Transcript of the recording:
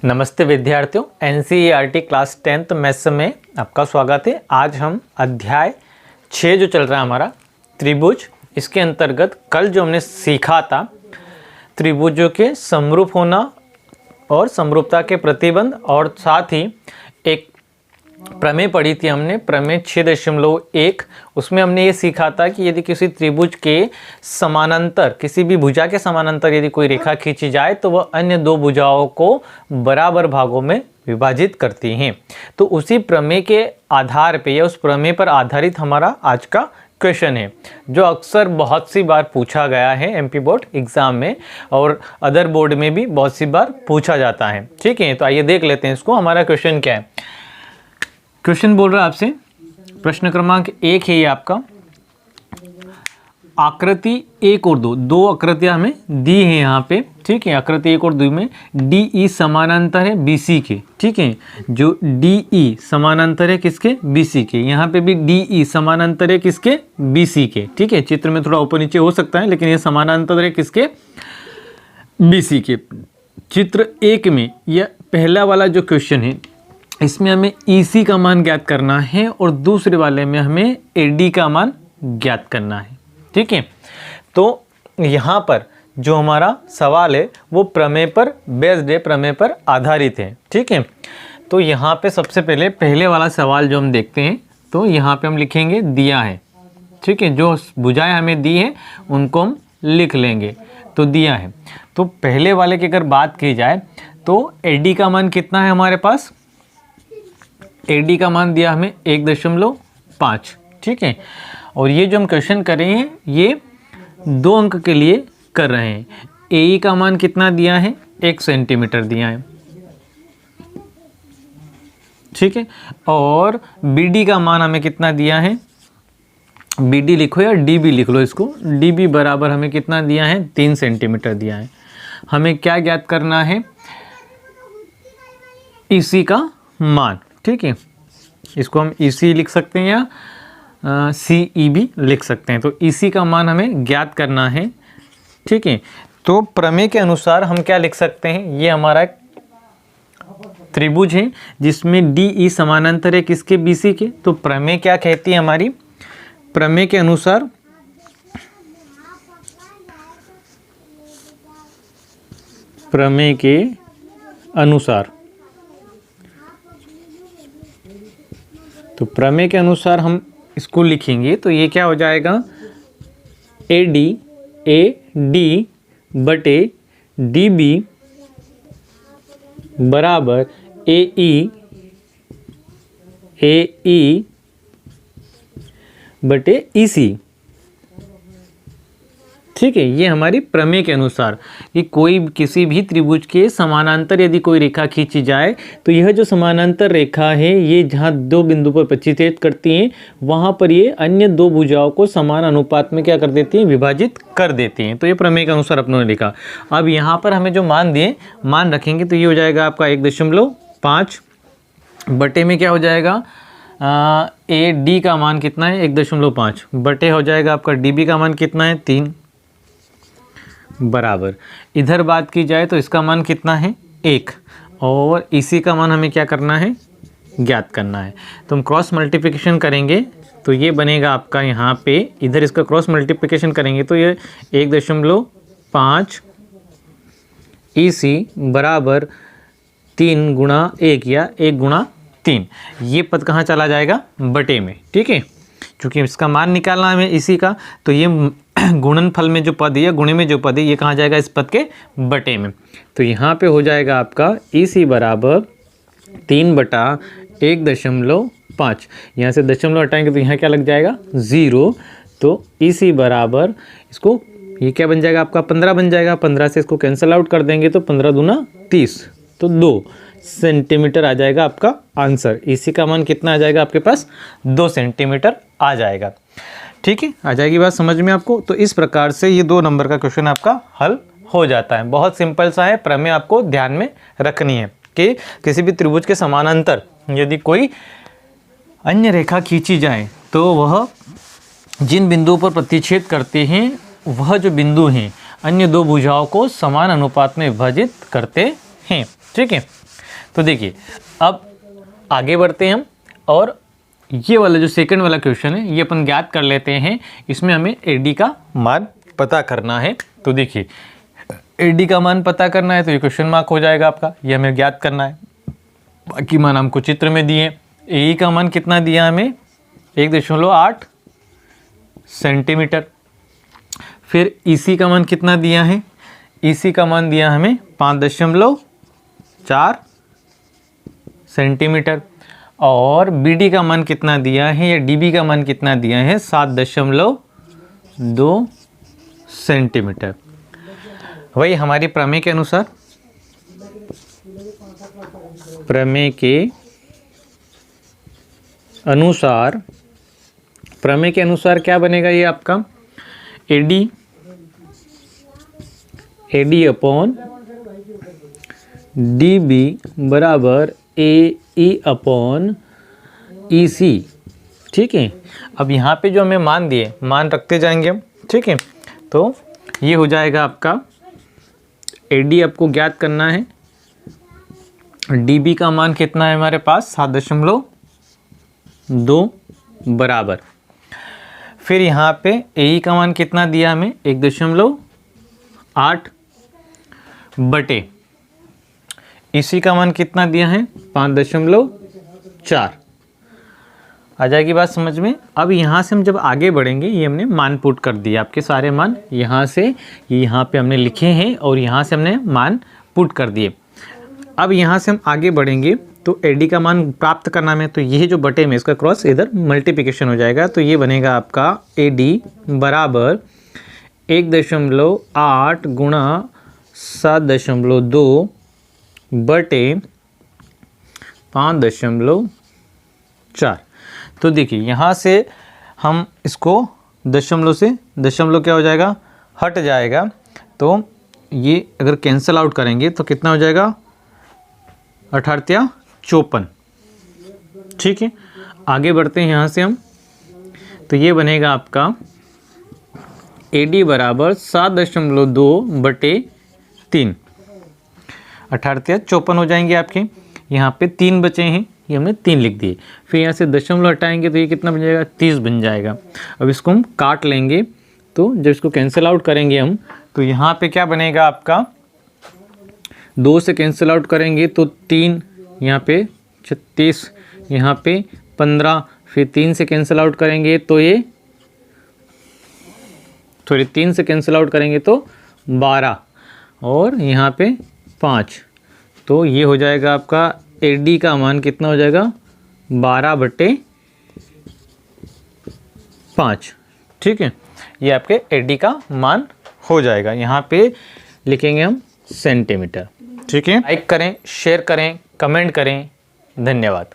नमस्ते विद्यार्थियों, NCERT class 10th maths में आपका स्वागत है। आज हम अध्याय 6 जो चल रहा है हमारा त्रिभुज, इसके अंतर्गत कल जो हमने सीखा था त्रिभुजों के समरूप होना और समरूपता के प्रतिबंध, और साथ ही एक प्रमेय पढ़ी थी हमने, प्रमेय 6.1। उसमें हमने ये सीखा था कि यदि किसी त्रिभुज के समानांतर, किसी भी भुजा के समानांतर यदि कोई रेखा खींची जाए तो वह अन्य दो भुजाओं को बराबर भागों में विभाजित करती हैं। तो उसी प्रमेय के आधार पे या उस प्रमेय पर आधारित हमारा आज का क्वेश्चन है, जो अक्सर बहुत सी बार पूछा गया है एमपी बोर्ड एग्जाम में और अदर बोर्ड में भी बहुत सी बार पूछा जाता है। ठीक है, तो आइए देख लेते हैं इसको। हमारा क्वेश्चन क्या है? क्वेश्चन बोल रहा है आपसे, प्रश्न क्रमांक 1 है ये आपका, आकृति 1 और 2 आकृतियां हमें दी हैं यहाँ पे। ठीक है, आकृति 1 और 2 में DE समानांतर है BC के। ठीक है, जो DE समानांतर है किसके? BC के। यहाँ पे भी DE समानांतर है किसके? BC के। ठीक है, चित्र में थोड़ा ऊपर नीचे हो सकता है, लेकिन ये समानांतर है किसके? BC के। चित्र 1 में यह पहला वाला जो क्वेश्चन है, इसमें हमें EC का मान ज्ञात करना है और दूसरे वाले में हमें AD का मान ज्ञात करना है। ठीक है, तो यहाँ पर जो हमारा सवाल है वो प्रमेय पर बेस्ड है, प्रमेय पर आधारित है। ठीक है, तो यहाँ पे सबसे पहले पहले वाला सवाल जो हम देखते हैं, तो यहाँ पे हम लिखेंगे दिया है। ठीक है, जो भुजाएं हमें दी हैं उनको हम लिख लेंगे। तो दिया है, तो पहले वाले की अगर बात की जाए तो AD का मान कितना है हमारे पास? AD का मान दिया हमें 1.5। ठीक है, और ये जो हम क्वेश्चन कर रहे हैं ये 2 अंक के लिए कर रहे हैं। AE का मान कितना दिया है? 1 सेंटीमीटर दिया है। ठीक है, और BD का मान हमें कितना दिया है? BD लिखो या DB लिख लो इसको। DB बराबर हमें कितना दिया है? 3 सेंटीमीटर दिया है। हमें क्या ज्ञात करना है? EC का मान। ठीक है, इसको हम EC लिख सकते हैं या CE भी लिख सकते हैं। तो EC का मान हमें ज्ञात करना है। ठीक है, तो प्रमेय के अनुसार हम क्या लिख सकते हैं? ये हमारा एक त्रिभुज है जिसमें DE समानांतर है किसके? BC के। तो प्रमेय क्या कहती है हमारी? प्रमेय के अनुसार तो प्रमेय के अनुसार हम इसको लिखेंगे तो ये क्या हो जाएगा? AD बटे DB बराबर AE बटे EC। ठीक है, ये हमारी प्रमेय के अनुसार कि कोई किसी भी त्रिभुज के समानांतर यदि कोई रेखा खींची जाए तो यह जो समानांतर रेखा है ये जहाँ 2 बिंदु पर प्रतिच्छेद करती हैं वहाँ पर ये अन्य 2 भुजाओं को समान अनुपात में क्या कर देती हैं? विभाजित कर देती हैं। तो ये प्रमेय के अनुसार अपनों ने लिखा। अब यहाँ पर हमें जो मान दिए, मान रखेंगे तो ये हो जाएगा आपका 1.5 बटे में क्या हो जाएगा? AD का मान कितना है? 1.5 बटे हो जाएगा आपका DB का मान कितना है? 3 बराबर। इधर बात की जाए तो इसका मान कितना है? 1, और EC का मान हमें क्या करना है? ज्ञात करना है। तो हम क्रॉस मल्टीप्लिकेशन करेंगे तो ये बनेगा आपका, यहाँ पे इधर इसका क्रॉस मल्टीप्लिकेशन करेंगे तो ये 1.5 EC बराबर 3 गुणा 1 या 1 गुणा 3। ये पद कहाँ चला जाएगा? बटे में। ठीक है, क्योंकि इसका मान निकालना है हमें EC का, तो ये गुणनफल में जो पद है या गुणे में जो पद है ये कहाँ जाएगा? इस पद के बटे में। तो यहाँ पे हो जाएगा आपका EC बराबर 3 बटा 1.5। यहाँ से दशमलव हटाएंगे तो यहाँ क्या लग जाएगा? 0। तो EC बराबर इसको, ये क्या बन जाएगा आपका? 15 बन जाएगा। 15 से इसको कैंसिल आउट कर देंगे तो 15 दूना 30, तो 2 सेंटीमीटर आ जाएगा आपका आंसर। EC का मान कितना आ जाएगा आपके पास? 2 सेंटीमीटर आ जाएगा। ठीक है, आ जाएगी बात समझ में आपको? तो इस प्रकार से ये 2 नंबर का क्वेश्चन आपका हल हो जाता है। बहुत सिंपल सा है। प्रमेय आपको ध्यान में रखनी है कि किसी भी त्रिभुज के समानांतर यदि कोई अन्य रेखा खींची जाए तो वह जिन बिंदुओं पर प्रतिच्छेद करते हैं वह जो बिंदु हैं अन्य 2 भुजाओं को समान अनुपात में विभाजित करते हैं। ठीक है, तो देखिए अब आगे बढ़ते हैं हम, और ये वाला जो सेकंड वाला क्वेश्चन है ये अपन ज्ञात कर लेते हैं। इसमें हमें AD का मान पता करना है। तो देखिए AD का मान पता करना है तो ये क्वेश्चन मार्क हो जाएगा आपका, ये हमें ज्ञात करना है। बाकी मान हमको चित्र में दिए। AE का मान कितना दिया हमें, 1.8 सेंटीमीटर। फिर EC का मान कितना दिया है, EC का मान दिया हमें 5.4 सेंटीमीटर। और BD का मान कितना दिया है, या DB का मान कितना दिया है, 7.2 सेंटीमीटर। वही हमारी प्रमेय के अनुसार, प्रमेय के अनुसार क्या बनेगा ये आपका AD अपॉन DB बराबर AE अपॉन EC। ठीक है, अब यहाँ पे जो हमें मान दिए, मान रखते जाएंगे हम। ठीक है, तो ये हो जाएगा आपका AD आपको ज्ञात करना है। DB का मान कितना है हमारे पास, 7.2 बराबर। फिर यहाँ पे AE का मान कितना दिया हमें, 1.8 बटे EC का मान कितना दिया है, 5.4। आ जाएगी बात समझ में। अब यहाँ से हम जब आगे बढ़ेंगे, ये हमने मान पुट कर दिया, आपके सारे मान यहाँ से यहाँ पे हमने लिखे हैं और यहाँ से हमने मान पुट कर दिए। अब यहाँ से हम आगे बढ़ेंगे तो AD का मान प्राप्त करना में, तो ये जो बटे में इसका क्रॉस इधर मल्टीप्लिकेशन हो जाएगा, तो ये बनेगा आपका AD बराबर 1.8 गुणा 7.2 बटे 5.4। तो देखिए यहाँ से हम इसको दशमलव क्या हो जाएगा, हट जाएगा। तो ये अगर कैंसिल आउट करेंगे तो कितना हो जाएगा, 1854। ठीक है, आगे बढ़ते हैं यहाँ से हम। तो ये बनेगा आपका AD बराबर 7.2 बटे 3, 1854 हो जाएंगे आपके। यहाँ पे 3 बचे हैं, ये हमने 3 लिख दिए। फिर यहाँ से दशमलव हटाएंगे तो ये कितना बन जाएगा, 30 बन जाएगा। अब इसको हम काट लेंगे, तो जब इसको कैंसिल आउट करेंगे हम, तो यहाँ पे क्या बनेगा आपका, 2 से कैंसिल आउट करेंगे तो 3, यहाँ पे 36, यहाँ पे 15, फिर 3 से कैंसिल आउट करेंगे तो ये 3 से कैंसिल आउट करेंगे तो 12, और यहाँ पे 5। तो ये हो जाएगा आपका AD का मान कितना हो जाएगा, 12/5। ठीक है, ये आपके AD का मान हो जाएगा। यहाँ पे लिखेंगे हम सेंटीमीटर। ठीक है, लाइक करें, शेयर करें, कमेंट करें। धन्यवाद।